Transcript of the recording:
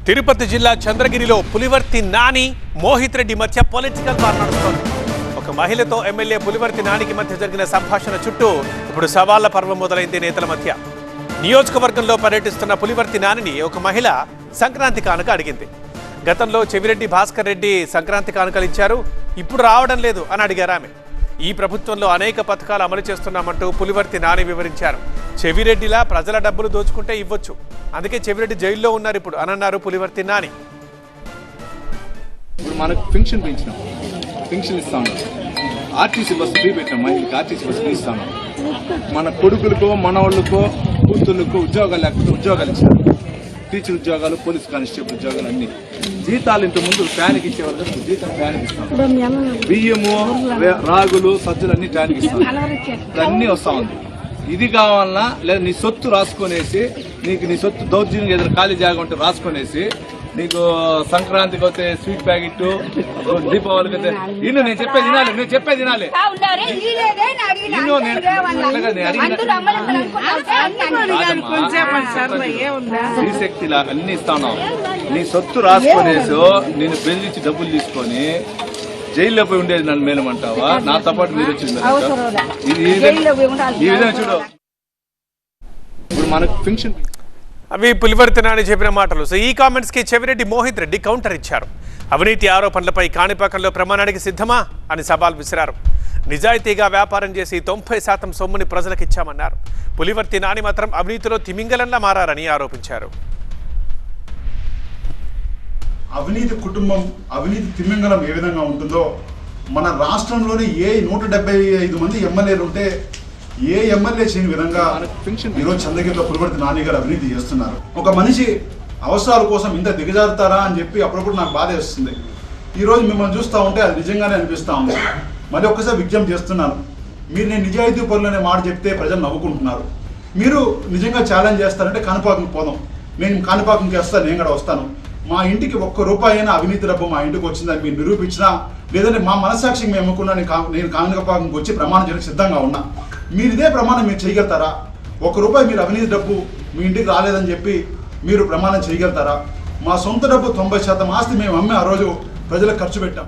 తిరుపతి జిల్లా చంద్రగిరిలో పులివర్తి నాని మోహిత్ రెడ్డి మధ్య political war నడుస్తోంది. ఒక మహిళతో ఎమ్మెల్యే పులివర్తి నానికి మధ్య జరిగిన సంభాషణ చుట్టూ ఇప్పుడు సవాళ్ల పర్వం మొదలైంది నేతల మధ్య. నియోజకవర్గంలో పర్యటిస్తున్న పులివర్తి నానిని ఒక మహిళ సంక్రాంతి కానుక అడిగింది. గతంలో చెవిరెడ్డి భాస్కర్ రెడ్డి సంక్రాంతి కానుకలు ఇచ్చారు, ఇప్పుడు రావడం లేదు అని అడిగారు ఆమె. ఈ ప్రభుత్వంలో అనేక పథకాలు అమలు చేస్తున్నామంటూ పులివర్తి నాని వివరించారు. చెవిరెడ్డిలా ప్రజల డబ్బులు దోచుకుంటే ఇవ్వచ్చు, అందుకే చెవిరెడ్డి జైల్లో ఉన్నారు ఇప్పుడు అని అన్నారు పులివర్తి నాని. ఇప్పుడు మనకు పెన్షన్ పెంచినాం, పెన్షన్ ఇస్తాము, ఆర్టీసీ బస్సు ఫ్రీ పెట్టాం, మహిళకి ఆర్టీసీ బస్సు ఫ్రీ ఇస్తాము. మన కొడుకులకో మనవాళ్ళకో కూతుళ్ళకో ఉద్యోగాలు లేకపోతే ఉద్యోగాలు ఇచ్చారు, టీచర్ ఉద్యోగాలు, పోలీస్ కానిస్టేబుల్ ఉద్యోగాలు అన్ని. జీతాలు ఇంత ముందు ఫ్యాన్కి ఇచ్చేవాళ్ళు, జీతం ఫ్యాన్కి ఇస్తాం. బియ్యము, రాగులు, సజ్జలు అన్ని ఫ్యాన్కి ఇస్తాం. అన్నీ వస్తా ఉంది. ఇది కావాలన్నా లేదా నీ సొత్తు రాసుకొనేసి, నీకు నీ సొత్తు దౌర్జన్యం ఏదైనా ఖాళీ జాగా ఉంటే రాసుకొనేసి, నీకు సంక్రాంతికి వస్తే స్వీట్ ప్యాకెట్, దీపావళికి అయితే ఇల్లు నేను చెప్పేది తినాలి, నేను చెప్పేది తినాలి. శ్రీశక్తిలా అన్ని ఇస్తాను. నీ సొత్తు రాసుకొనేసి నేను బెదిరించి డబ్బులు తీసుకొని జైల్లో పోయి ఉండేది నన్ను మేలమంటావా? నాతో పాటు మీరు వచ్చింది ఈ విధంగా చూడు. ఇప్పుడు మనకు పెన్షన్ అవి పులివర్తి నాని చెప్పిన మాటలు. సో ఈ కామెంట్స్ కి చెవిరెడ్డి మోహిత్ రెడ్డి కౌంటర్ ఇచ్చారు. అవినీతి ఆరోపణలపై కాణిపాకంలో ప్రమాణానికి సిద్ధమా అని సవాల్ విసిరారు. నిజాయితీగా వ్యాపారం చేసి 90% సొమ్ముని ప్రజలకు ఇచ్చామన్నారు. పులివర్తి నాని మాత్రం అవినీతిలో తిమింగలంలా మారని ఆరోపించారు. అవినీతి కుటుంబం, అవినీతి తిమింగలం ఏ విధంగా ఉంటుందో మన రాష్ట్రంలోని 175 మంది ఎమ్మెల్యేలు ఉంటే ఏ ఎమ్మెల్యే చేయని విధంగా ఈరోజు చంద్రగిరిలో పులివర్తి నాని గారు అవినీతి చేస్తున్నారు. ఒక మనిషి అవసరాల కోసం ఇంత దిగజారుతారా అని చెప్పి అప్పుడప్పుడు నాకు బాధ వేస్తుంది. ఈరోజు మిమ్మల్ని చూస్తూ ఉంటే అది నిజంగానే అనిపిస్తూ ఉంది. మళ్ళీ ఒక్కసారి విజ్ఞప్తి చేస్తున్నాను, మీరు నేను నిజాయితీ పరులనే మాట చెప్తే ప్రజలు నవ్వుకుంటున్నారు. మీరు నిజంగా ఛాలెంజ్ చేస్తారంటే కాణిపాకంకి పోదాం, నేను కాణిపాకంకి వస్తాను, నేను కూడా వస్తాను. మా ఇంటికి ₹1 అయినా అవినీతి డబ్బు మా ఇంటికి వచ్చిందని మీరు నిరూపించినా, లేదంటే మా మనసాక్షికి మేము ఎమ్ముకున్నా నేను కాణిపాకంకి వచ్చి ప్రమాణం చేయడానికి సిద్ధంగా ఉన్నా. మీరు ఇదే ప్రమాణం మీరు చేయగలుగుతారా? ₹1 మీరు అవినీతి డబ్బు మీ ఇంటికి రాలేదని చెప్పి మీరు ప్రమాణం చేయగలుగుతారా? మా సొంత డబ్బు 90% ఆస్తి మేము అమ్మి ఆ రోజు ప్రజలకు ఖర్చు పెట్టాం.